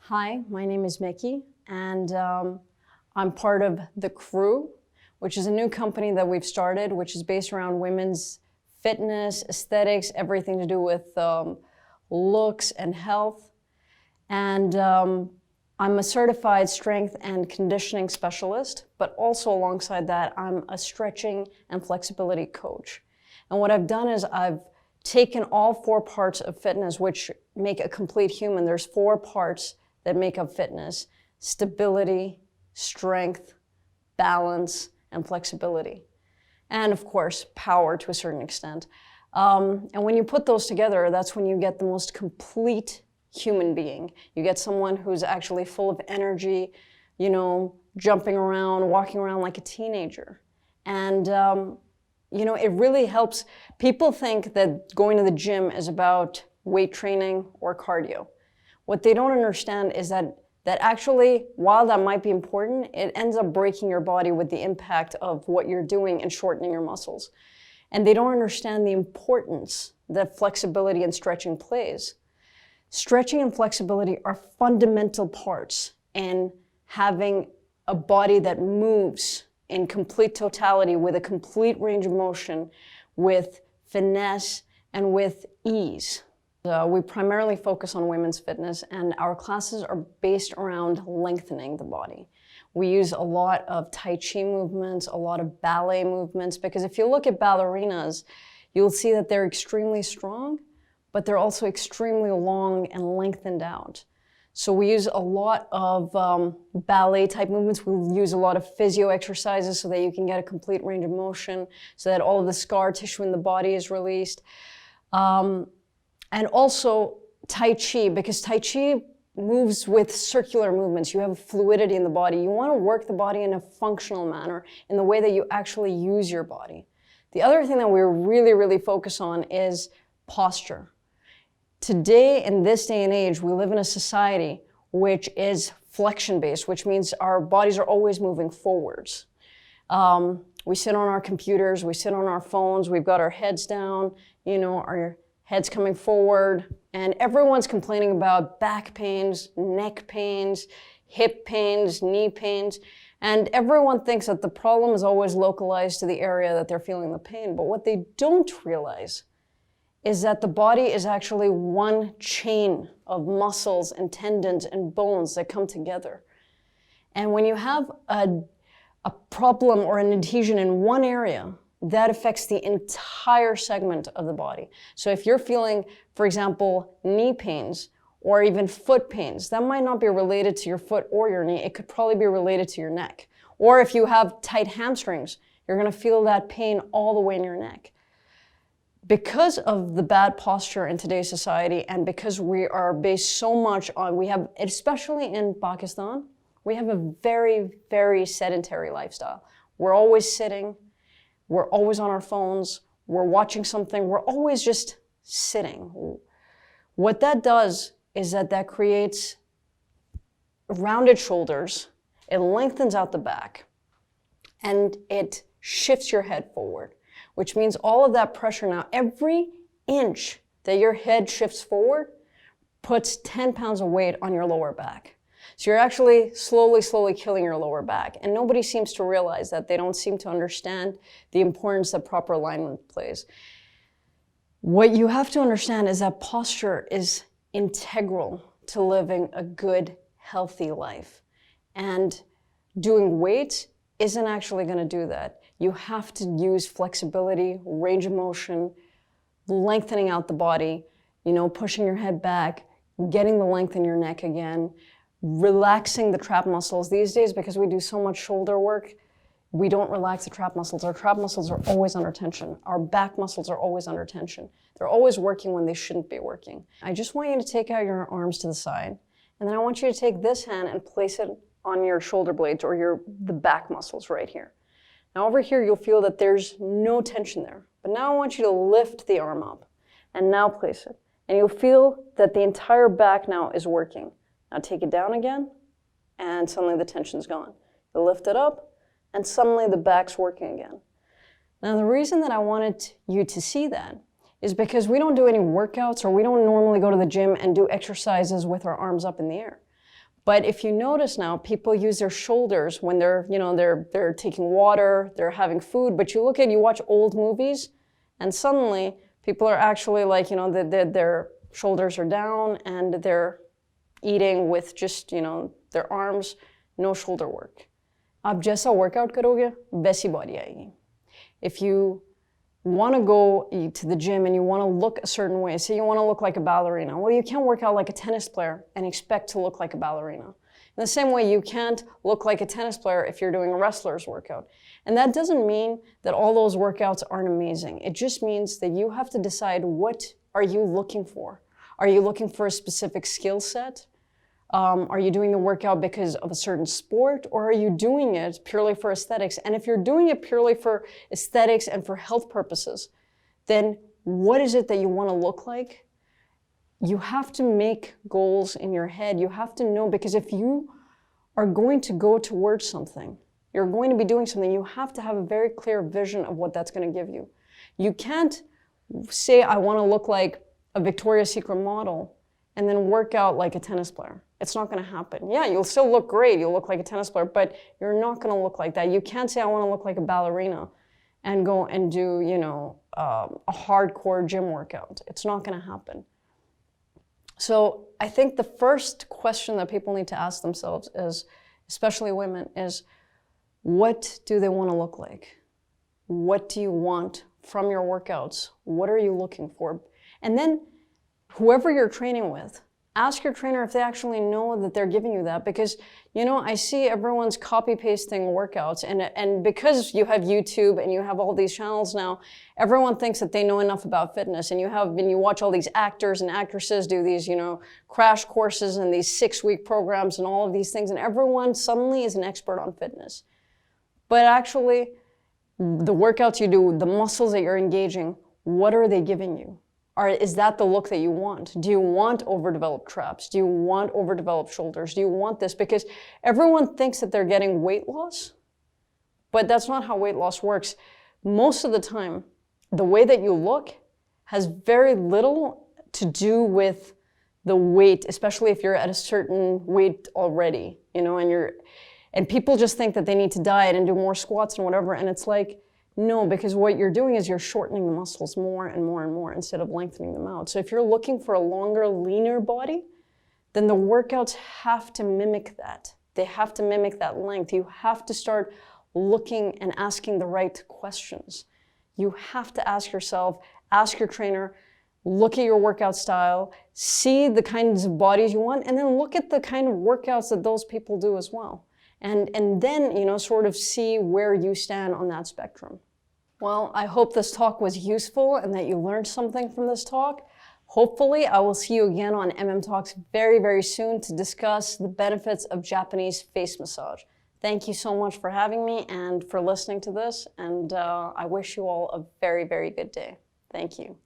Hi, my name is Meki, and I'm part of The Crew, which is a new company that we've started, which is based around women's fitness, aesthetics, everything to do with looks and health. And I'm a certified strength and conditioning specialist, but also alongside that, I'm a stretching and flexibility coach. And what I've done is I've taken all 4 parts of fitness, which make a complete human. There's 4 parts that make up fitness: stability, strength, balance, and flexibility. And of course, power to a certain extent. And when you put those together, that's when you get the most complete human being. You get someone who's actually full of energy, you know, jumping around, walking around like a teenager. And, you know, it really helps. People think that going to the gym is about weight training or cardio. What they don't understand is that actually, while that might be important, it ends up breaking your body with the impact of what you're doing and shortening your muscles. And they don't understand the importance that flexibility and stretching plays. Stretching and flexibility are fundamental parts in having a body that moves in complete totality with a complete range of motion, with finesse and with ease. We primarily focus on women's fitness, and our classes are based around lengthening the body. We use a lot of Tai Chi movements, a lot of ballet movements, because if you look at ballerinas, you'll see that they're extremely strong, but they're also extremely long and lengthened out. So we use a lot of ballet type movements. We use a lot of physio exercises so that you can get a complete range of motion, so that all of the scar tissue in the body is released. And also Tai Chi, because Tai Chi moves with circular movements. You have fluidity in the body. You want to work the body in a functional manner, in the way that you actually use your body. The other thing that we really, really focus on is posture. Today, in this day and age, we live in a society which is flexion-based, which means our bodies are always moving forwards. We sit on our computers, we sit on our phones, we've got our heads down, you know, our heads coming forward, and everyone's complaining about back pains, neck pains, hip pains, knee pains, and everyone thinks that the problem is always localized to the area that they're feeling the pain. But what they don't realize is that the body is actually one chain of muscles and tendons and bones that come together. And when you have a problem or an adhesion in one area, that affects the entire segment of the body. So if you're feeling, for example, knee pains or even foot pains, that might not be related to your foot or your knee. It could probably be related to your neck. Or if you have tight hamstrings, you're going to feel that pain all the way in your neck. Because of the bad posture in today's society, and because we are based so much on, we have, especially in Pakistan, we have a very, very sedentary lifestyle. We're always sitting. We're always on our phones, we're watching something, we're always just sitting. What that does is that creates rounded shoulders, it lengthens out the back, and it shifts your head forward, which means all of that pressure now, every inch that your head shifts forward puts 10 pounds of weight on your lower back. So you're actually slowly killing your lower back. And nobody seems to realize that. They don't seem to understand the importance that proper alignment plays. What you have to understand is that posture is integral to living a good, healthy life. And doing weights isn't actually going to do that. You have to use flexibility, range of motion, lengthening out the body, you know, pushing your head back, getting the length in your neck again, relaxing the trap muscles. These days, because we do so much shoulder work, we don't relax the trap muscles. Our trap muscles are always under tension. Our back muscles are always under tension. They're always working when they shouldn't be working. I just want you to take out your arms to the side, and then I want you to take this hand and place it on your shoulder blades or the back muscles right here. Now over here, you'll feel that there's no tension there. But now I want you to lift the arm up and now place it. And you'll feel that the entire back now is working. Now take it down again, and suddenly the tension's gone. You lift it up, and suddenly the back's working again. Now the reason that I wanted you to see that is because we don't do any workouts, or we don't normally go to the gym and do exercises with our arms up in the air. But if you notice now, people use their shoulders when they're, they're taking water, they're having food, but you watch old movies, and suddenly people are actually like, their shoulders are down and they're eating with just, their arms, no shoulder work. आप जैसा workout करोगे, वैसी body आएगी. If you want to go to the gym and you want to look a certain way, say you want to look like a ballerina, well, you can't work out like a tennis player and expect to look like a ballerina. In the same way, you can't look like a tennis player if you're doing a wrestler's workout. And that doesn't mean that all those workouts aren't amazing. It just means that you have to decide, what are you looking for? Are you looking for a specific skill set? Are you doing the workout because of a certain sport, or are you doing it purely for aesthetics? And if you're doing it purely for aesthetics and for health purposes, then what is it that you want to look like? You have to make goals in your head. You have to know, because if you are going to go towards something, you're going to be doing something, you have to have a very clear vision of what that's going to give you. You can't say, I want to look like a Victoria's Secret model and then work out like a tennis player. It's not going to happen. Yeah, you'll still look great. You'll look like a tennis player, but you're not going to look like that. You can't say, I want to look like a ballerina and go and do, a hardcore gym workout. It's not going to happen. So I think the first question that people need to ask themselves is, especially women, is what do they want to look like? What do you want from your workouts? What are you looking for? And then whoever you're training with, ask your trainer if they actually know that they're giving you that, because, I see everyone's copy-pasting workouts, and because you have YouTube and you have all these channels now, everyone thinks that they know enough about fitness, and you watch all these actors and actresses do these, crash courses and these 6-week programs and all of these things, and everyone suddenly is an expert on fitness. But actually, the workouts you do, the muscles that you're engaging, what are they giving you? Is that the look that you want? Do you want overdeveloped traps? Do you want overdeveloped shoulders? Do you want this? Because everyone thinks that they're getting weight loss, but that's not how weight loss works. Most of the time, the way that you look has very little to do with the weight, especially if you're at a certain weight already, and people just think that they need to diet and do more squats and whatever, and it's like, no, because what you're doing is you're shortening the muscles more and more and more instead of lengthening them out. So if you're looking for a longer, leaner body, then the workouts have to mimic that. They have to mimic that length. You have to start looking and asking the right questions. You have to ask yourself, ask your trainer, look at your workout style, see the kinds of bodies you want, and then look at the kind of workouts that those people do as well. And then, sort of see where you stand on that spectrum. Well, I hope this talk was useful and that you learned something from this talk. Hopefully, I will see you again on Talks very, very soon to discuss the benefits of Japanese face massage. Thank you so much for having me and for listening to this, and I wish you all a very, very good day. Thank you.